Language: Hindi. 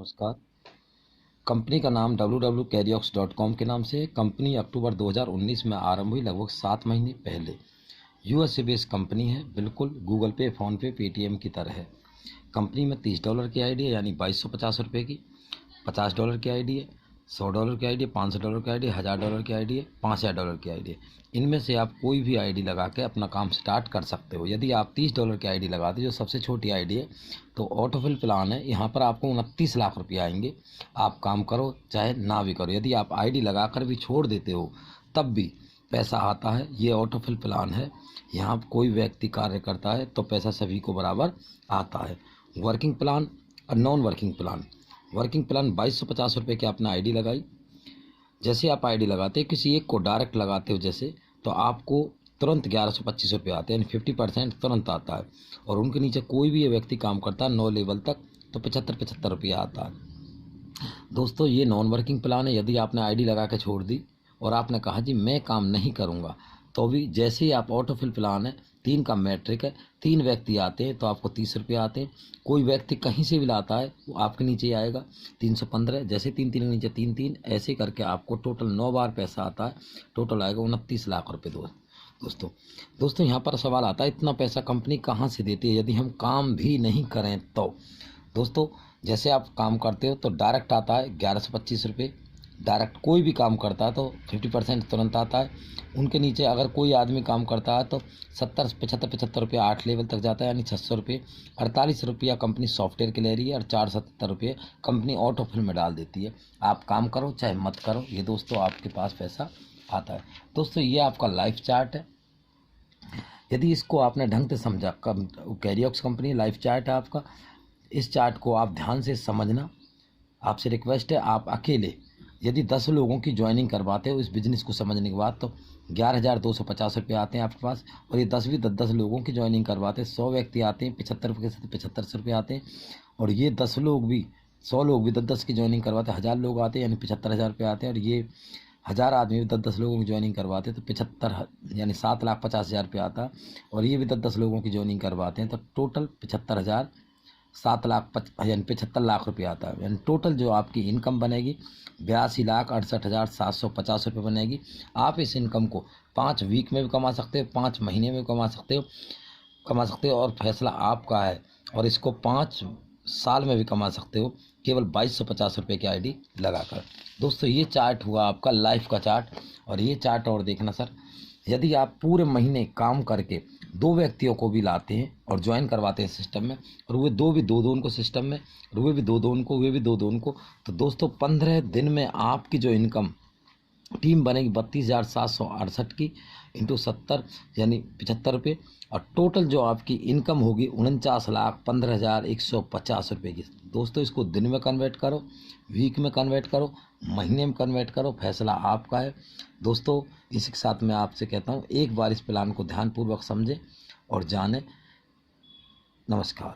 नमस्कार। कंपनी का नाम www.carriox.com के नाम से है। कंपनी अक्टूबर 2019 में आरंभ हुई, लगभग 7 महीने पहले। यूएसए बेस्ड कंपनी है, बिल्कुल गूगल पे, फ़ोनपे, पेटीएम की तरह है। कंपनी में $30 की आईडी है, यानी 2250 रुपये की। $50 की आईडी है, $100 की आईडी है, $500 की आईडी है, $1000 की आईडी है, $5000 की आईडी है। इनमें से आप कोई भी आईडी लगा के अपना काम स्टार्ट कर सकते हो। यदि आप $30 की आईडी लगाते, जो सबसे छोटी आईडी है, तो ऑटोफिल प्लान है, यहाँ पर आपको 29 लाख रुपये आएंगे। आप काम करो चाहे ना भी करो। यदि आप आईडी लगाकर भी छोड़ देते हो तब भी पैसा आता है। ये ऑटोफिल प्लान है। यहाँ कोई व्यक्ति कार्य करता है तो पैसा सभी को बराबर आता है। वर्किंग प्लान और non working plan. Working plan 2250 रुपये की आपने आईडी लगाई। जैसे आप आईडी लगाते हो, किसी एक को डायरेक्ट लगाते हो जैसे, तो आपको तुरंत 1125 रुपये आते हैं, यानी 50% तुरंत आता है। और उनके नीचे कोई भी ये व्यक्ति काम करता है 9 लेवल तक, तो 75 रुपये आता है। दोस्तों, ये नॉन वर्किंग प्लान है। यदि आपने आईडी लगा के छोड़ दी और आपने कहा जी मैं काम नहीं करूँगा, तो भी जैसे ही आप ऑटोफिल प्लान है, 3 का मैट्रिक है, 3 व्यक्ति आते हैं तो आपको 30 रुपये आते हैं। कोई व्यक्ति कहीं से भी लाता है वो आपके नीचे ही आएगा, 315। जैसे 3 3 के नीचे 3 3, ऐसे करके आपको टोटल 9 बार पैसा आता है। टोटल आएगा 29 लाख रुपये। दोस्तों यहाँ पर सवाल आता है, इतना पैसा कंपनी कहाँ से देती है यदि हम काम भी नहीं करें तो? दोस्तों, जैसे आप काम करते हो तो डायरेक्ट आता है 1125 रुपये। डायरेक्ट कोई भी काम करता है तो 50% तुरंत आता है। उनके नीचे अगर कोई आदमी काम करता है तो 70 75 रुपये 8 लेवल तक जाता है, यानी 600 रुपये। 48 रुपया कंपनी सॉफ्टवेयर के ले रही है और 470 रुपये कंपनी ऑटोफिल में डाल देती है। आप काम करो चाहे मत करो, ये दोस्तों आपके पास पैसा आता है। दोस्तों, ये आपका लाइफ चार्ट है। यदि इसको आपने ढंग से समझा, कैरियोक्स कंपनी लाइफ चार्ट है आपका। इस चार्ट को आप ध्यान से समझना। आपसे रिक्वेस्ट है, आप अकेले यदि 10 लोगों की ज्वाइनिंग करवाते हो इस बिज़नेस को समझने के बाद, तो 11,250 रुपये आते हैं आपके पास। और ये 10 लोगों की ज्वाइनिंग करवाते हैं, 100 व्यक्ति आते हैं, 75 रुपये आते हैं। और ये 10 लोग भी, 100 लोग भी 10 की ज्वाइनिंग करवाते हैं, 1000 लोग आते हैं, यानी 75,000 रुपये आते हैं। और ये 1000 आदमी भी 10 लोगों की ज्वाइनिंग करवाते हैं तो 75, यानी 7,50,000 रुपये आता है। और ये भी 10 लोगों की ज्वाइनिंग करवाते हैं तो टोटल 75,000, 7 लाख यानी 75 लाख रुपये आता है। यानी टोटल जो आपकी इनकम बनेगी 82,68,750 रुपये बनेगी। आप इस इनकम को 5 वीक में भी कमा सकते हो, 5 महीने में कमा सकते हो और फैसला आपका है। और इसको 5 साल में भी कमा सकते हो, केवल 2250 रुपये की आईडी लगाकर। दोस्तों, ये चार्ट हुआ आपका लाइफ का चार्ट। और ये चार्ट और देखना सर, यदि आप पूरे महीने काम करके 2 व्यक्तियों को भी लाते हैं और ज्वाइन करवाते हैं सिस्टम में, और वे 2 भी 2 उनको सिस्टम में, और वे भी 2 उनको, वे भी 2 उनको, तो दोस्तों 15 दिन में आपकी जो इनकम टीम बनेगी 32,768 की इंटू 70, यानी 75 रुपये। और टोटल जो आपकी इनकम होगी 49,15,150 रुपये की। दोस्तों, इसको दिन में कन्वर्ट करो, वीक में कन्वर्ट करो, महीने में कन्वर्ट करो, फैसला आपका है। दोस्तों, इसी के साथ मैं आपसे कहता हूँ, एक बार इस प्लान को ध्यानपूर्वक समझें और जानें। नमस्कार।